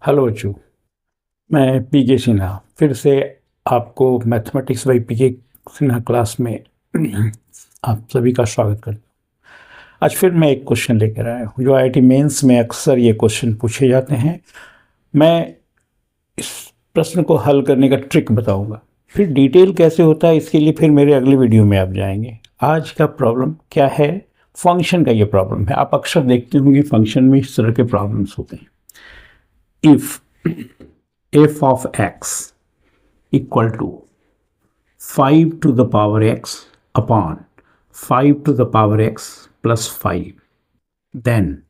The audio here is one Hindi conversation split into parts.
हेलो बच्चों, मैं पीके सिन्हा फिर से आपको mathematics by P K Sinha class में आप सभी का स्वागत करता हूँ। आज फिर मैं एक क्वेश्चन लेकर आया हूँ जो आईआईटी मेंस में अक्सर ये क्वेश्चन पूछे जाते हैं। मैं इस प्रश्न को हल करने का ट्रिक बताऊँगा, फिर डिटेल कैसे होता है इसके लिए फिर मेरे अगले वीडियो में आप जाएंगे। आज का प्रॉब्लम क्या है? फंक्शन का ये प्रॉब्लम है। आप अक्सर देखते होंगे फंक्शन में इस तरह के प्रॉब्लम्स होते हैं। If f of x equal to 5 to the power x upon 5 to the power x plus 5, then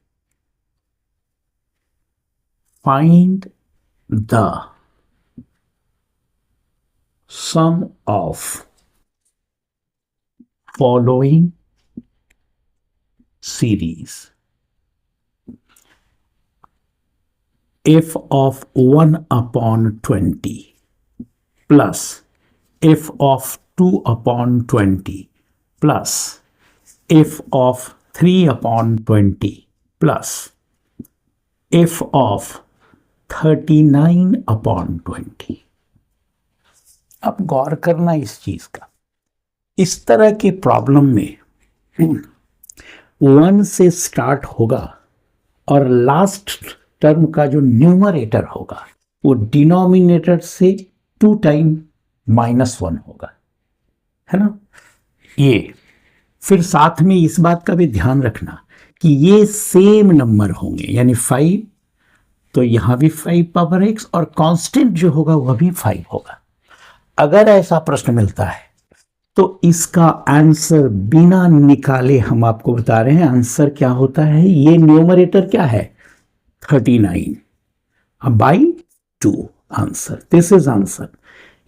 find the sum of following series. F of 1 upon 20 plus f of 2 upon 20 plus f of 3 upon 20 plus f of 39 upon 20। अब गौर करना इस चीज का, इस तरह के प्रॉब्लम में 1 से स्टार्ट होगा और लास्ट टर्म का जो न्यूमरेटर होगा वो डिनोमिनेटर से 2 टाइम -1 होगा, है ना। ये फिर साथ में इस बात का भी ध्यान रखना कि ये सेम नंबर होंगे, यानी 5 तो यहां भी 5 पावर x और कांस्टेंट जो होगा वह भी 5 होगा। अगर ऐसा प्रश्न मिलता है तो इसका आंसर बिना निकाले हम आपको बता रहे हैं आंसर क्या होता है। ये न्यूमरेटर क्या है? 39 by 2 answer. This is answer.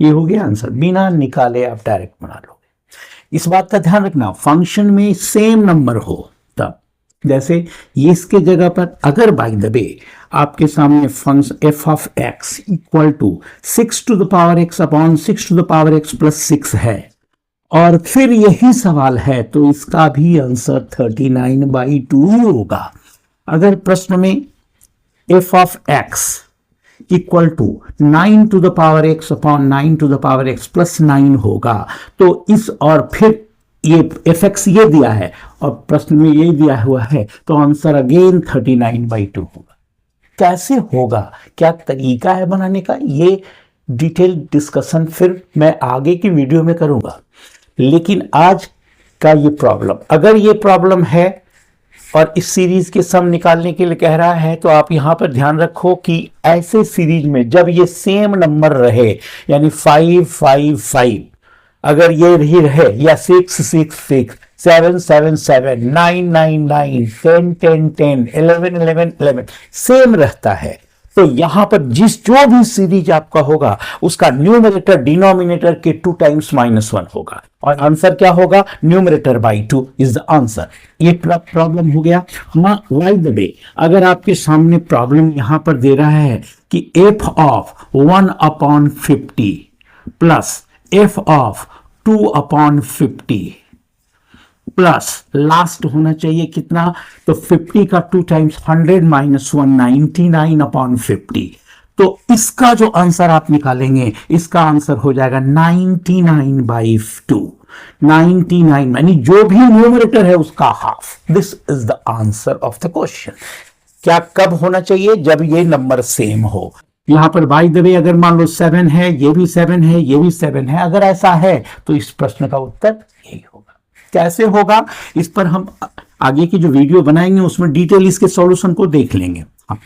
ये हो गया आंसर, बिना निकाले आप डायरेक्ट बना लोगे। इस बात का ध्यान रखना, फंक्शन में सेम नंबर हो तब, जैसे ये इसके जगह पर अगर बाय द वे आपके सामने function f of x equal to 6 to the power x upon 6 to the power x plus 6 है और फिर यही सवाल है तो इसका भी आंसर 39/2 होगा। अगर प्रश्न में f of x equal to 9 to the power x upon 9 to the power x plus 9 होगा तो इस, और फिर ये fx ये दिया है और प्रश्न में ये दिया हुआ है तो आंसर अगेन 39/2 होगा। कैसे होगा, क्या तरीका है बनाने का, ये डिटेल डिस्कशन फिर मैं आगे की वीडियो में करूंगा। लेकिन आज का ये प्रॉब्लम, अगर ये प्रॉब्लम है और इस सीरीज के सम निकालने के लिए कह रहा है तो आप यहां पर ध्यान रखो कि ऐसे सीरीज में जब ये सेम नंबर रहे, यानी 5 5 5, अगर ये भी रहे या 6 6 6 7 7 7 9 9 9 10 10 10 11 11 11 सेम रहता है तो यहां पर जो भी सीरीज आपका होगा उसका न्यूमरेटर डिनोमिनेटर के 2 टाइम्स -1 होगा और आंसर क्या होगा? Numerator by 2 is the answer. ये प्रॉब्लम हो गया। बाय द वे अगर आपके सामने प्रॉब्लम यहां पर दे रहा है कि f of 1 upon 50 plus f of 2 upon 50 plus last होना चाहिए कितना, तो 50 का 2 टाइम्स 100 -1 99 अपॉन 50, तो इसका जो आंसर आप निकालेंगे इसका आंसर हो जाएगा 99/2। 99 यानी जो भी न्यूमरेटर है उसका half. This is the answer of the question. क्या कब होना चाहिए? जब ये नंबर सेम हो। यहां पर बाय द वे अगर मान लो 7 है, ये भी 7 है, ये भी 7 है, अगर ऐसा है तो इस प्रश्न का उत्तर यही होगा। कैसे होगा इस पर हम आगे की जो वीडियो बनाएंगे उसमें डिटेल इसके सॉल्यूशन को देख लेंगे। अब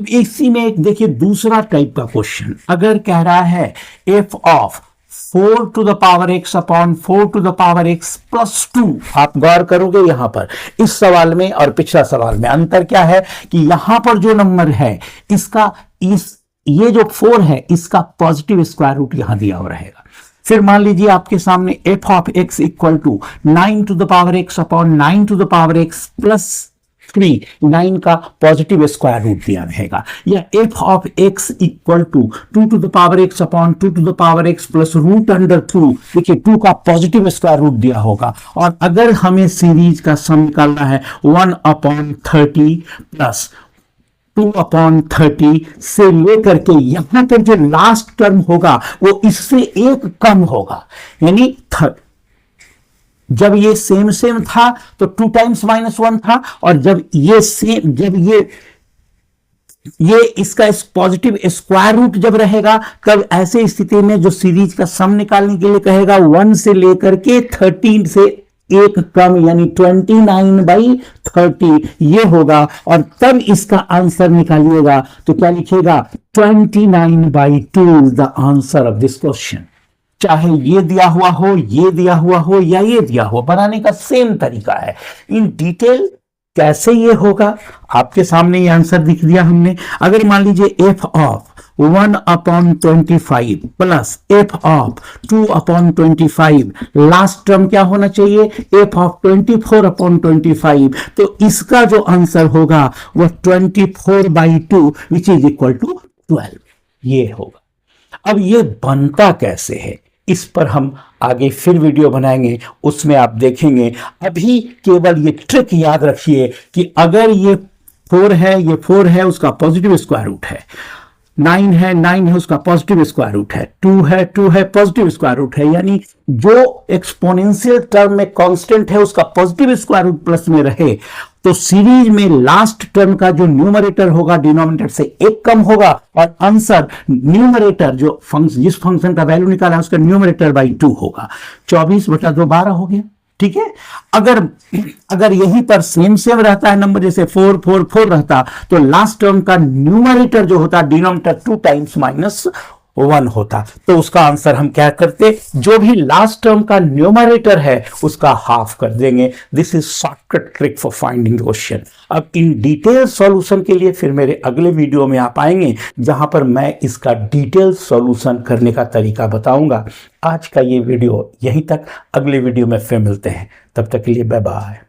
इसी में एक देखिए दूसरा टाइप का क्वेश्चन, अगर कह रहा है f of 4 to the power x upon 4 to the power x plus 2। आप गौर करोगे यहां पर इस सवाल में और पिछला सवाल में अंतर क्या है कि यहां पर जो नंबर है इसका ये जो 4 है इसका पॉजिटिव स्क्वायर रूट यहां दिया हुआ रहेगा। फिर मान लीजिए आपके सामने f of x equal to 9 to the power x upon 9 to the power x plus 3, 9 का पॉजिटिव स्क्वायर रूट दिया रहेगा, या f of x equal to 2 to the power x upon 2 to the power x plus root under 2, देखिए 2 का पॉजिटिव स्क्वायर रूट दिया होगा। और अगर हमें सीरीज का सम निकालना है 1 अपॉन 30 प्लस 2/30 से लेकर के यहां तक जो लास्ट टर्म होगा वो इससे एक कम होगा, यानी जब ये सेम सेम था तो 2 टाइम्स -1 था, और जब ये सेम, जब ये इसका पॉजिटिव स्क्वायर रूट जब रहेगा, तब ऐसे स्थिति में जो सीरीज का सम निकालने के लिए कहेगा 1 से लेकर के 13 से एक कम, यानी 29/30 ये होगा, और तब इसका आंसर निकालिएगा तो क्या लिखिएगा, 29/2 is the answer of this question. चाहे ये दिया हुआ हो, ये दिया हुआ हो, या ये दिया हो, बनाने का सेम तरीका है। इन डिटेल कैसे ये होगा आपके सामने ये आंसर दिख दिया हमने। अगर मान लीजिए f of 1/25 plus f of 2/25, last term क्या होना चाहिए, f ऑफ 24/25, तो इसका जो आंसर होगा वह 24/2 विच इज इक्वल टू 12 ये होगा। अब ये बनता कैसे है, इस पर हम आगे फिर वीडियो बनाएंगे, उसमें आप देखेंगे। अभी केवल ये ट्रिक याद रखिए कि अगर ये 4 है, ये 4 है, उसका पॉजिटिव स्क्वायर रूट है, 9 है, 9 है, उसका पॉजिटिव स्क्वायर रूट है, 2 है, 2 है, पॉजिटिव स्क्वायर रूट है, यानी जो एक्सपोनेंशियल टर्म में कांस्टेंट है उसका पॉजिटिव स्क्वायर रूट प्लस में रहे, तो सीरीज में लास्ट टर्म का जो न्यूमरेटर होगा डिनोमिनेटर से एक कम होगा, और आंसर न्यूमरेटर जो जिस फंक्शन का वैल्यू निकाला है उसका न्यूमरेटर बाई 2 होगा। 24/2 12 हो गया, ठीक है। अगर यहीं पर सेम सेम रहता है नंबर, जैसे 4 4 4 रहता, तो लास्ट टर्म का न्यूमरेटर जो होता डिनोमिनेटर 2 टाइम्स -1 होता, तो उसका आंसर हम क्या करते, जो भी लास्ट टर्म का न्यूमरेटर है उसका हाफ कर देंगे। This is shortcut trick for finding question. अब इन डिटेल सॉल्यूशन के लिए फिर मेरे अगले वीडियो में आप आएंगे, जहां पर मैं इसका डिटेल सॉल्यूशन करने का तरीका बताऊंगा। आज का ये वीडियो यहीं तक, अगले वीडियो में फिर मिलते हैं, तब तक के लिए बाय बाय।